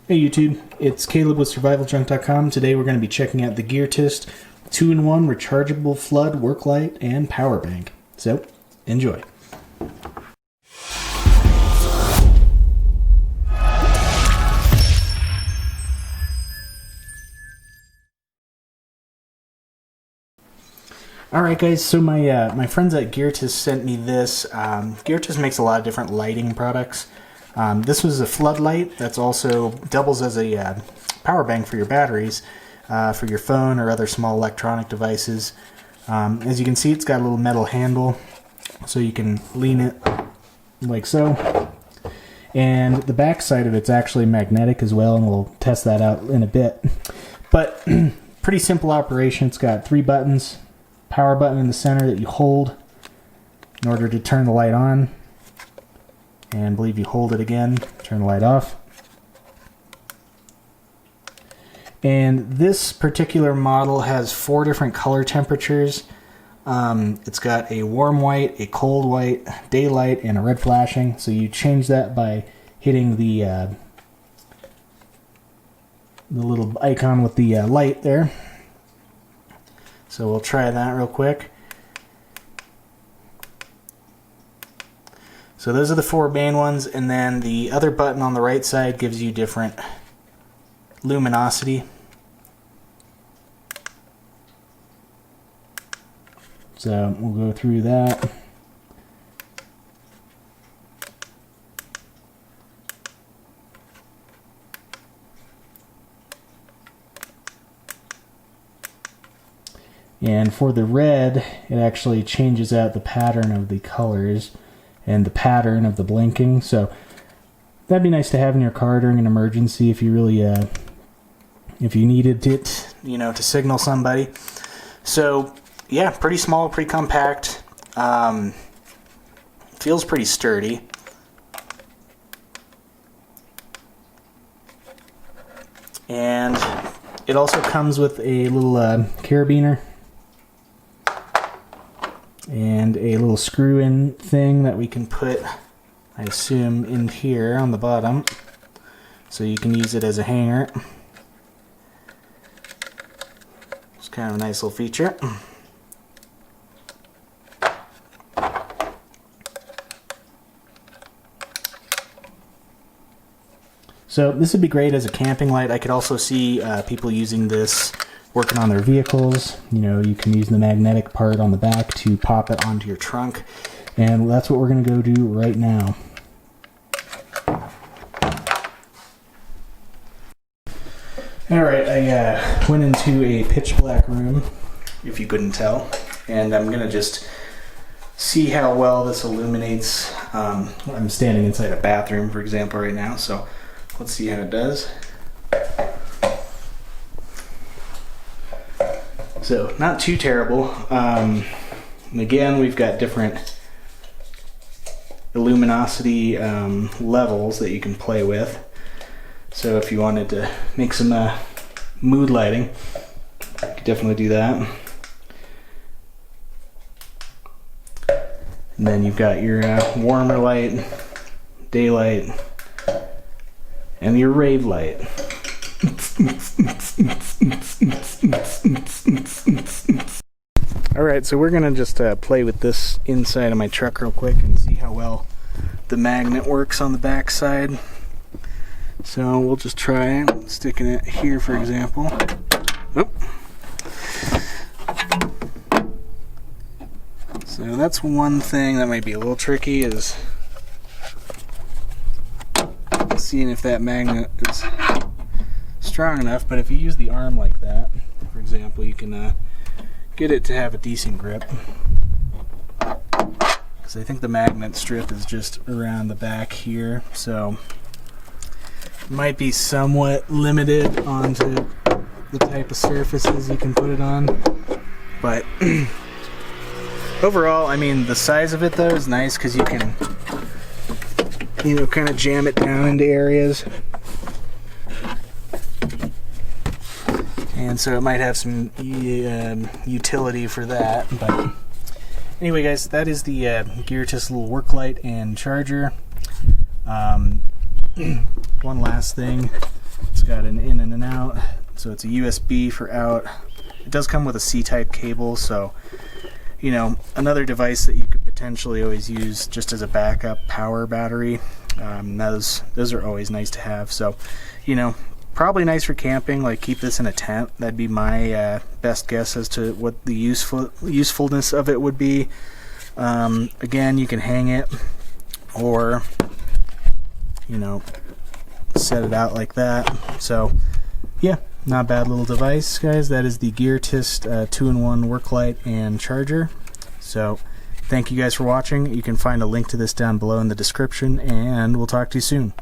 Hey YouTube, it's Caleb with survivaljunk.com. Today we're going to be checking out the Geartist 2-in-1 rechargeable flood work light and power bank. So, enjoy. Alright guys, so my friends at Geartist sent me this. Geartist makes a lot of different lighting products. This was a floodlight that's also doubles as a power bank for your batteries, for your phone or other small electronic devices. As you can see, it's got a little metal handle, so you can lean it like so. And the back side of it's actually magnetic as well, and we'll test that out in a bit. But pretty simple operation. It's got 3 buttons. Power button in the center that you hold in order to turn the light on. And I believe you hold it again, turn the light off. And this particular model has 4 different color temperatures. It's got a warm white, a cold white, daylight, and a red flashing. So you change that by hitting the little icon with the light there. So we'll try that real quick. So those are the 4 main ones, and then the other button on the right side gives you different luminosity. So we'll go through that. And for the red, it actually changes out the pattern of the colors and the pattern of the blinking. So that'd be nice to have in your car during an emergency if you really if you needed it, you know, to signal somebody. So yeah, pretty small, pretty compact, feels pretty sturdy. And it also comes with a little carabiner and a little screw-in thing that we can put, I assume, in here on the bottom, so you can use it as a hanger. It's kind of a nice little feature. So this would be great as a camping light. I could also see people using this working on their vehicles. You know, you can use the magnetic part on the back to pop it onto your trunk. And that's what we're going to go do right now. Alright, I went into a pitch black room, if you couldn't tell. And I'm going to just see how well this illuminates. I'm standing inside a bathroom, for example, right now. So let's see how it does. So, not too terrible. Again, we've got different luminosity levels that you can play with. So if you wanted to make some mood lighting, you could definitely do that. And then you've got your warmer light, daylight, and your rave light. Alright, so we're going to just play with this inside of my truck real quick and see how well the magnet works on the back side. So we'll just try sticking it here, for example. Oop. So that's one thing that might be a little tricky, is seeing if that magnet is strong enough. But if you use the arm like that, for example, you can get it to have a decent grip. Because I think the magnet strip is just around the back here, so it might be somewhat limited onto the type of surfaces you can put it on. But overall, I mean, the size of it though is nice because you can, you know, kind of jam it down into areas. And so it might have some utility for that. But anyway, guys, that is the Geartist little work light and charger. One last thing. It's got an in and an out, so it's a USB for out. It does come with a C-type cable, so you know, another device that you could potentially always use just as a backup power battery. Those are always nice to have. So, you know, probably nice for camping. Like, keep this in a tent. That'd be my best guess as to what the usefulness of it would be. Again, you can hang it, or you know, set it out like that. So yeah, not a bad little device, guys. That is the Geartist 2-in-1 work light and charger. So thank you guys for watching. You can find a link to this down below in the description, and we'll talk to you soon.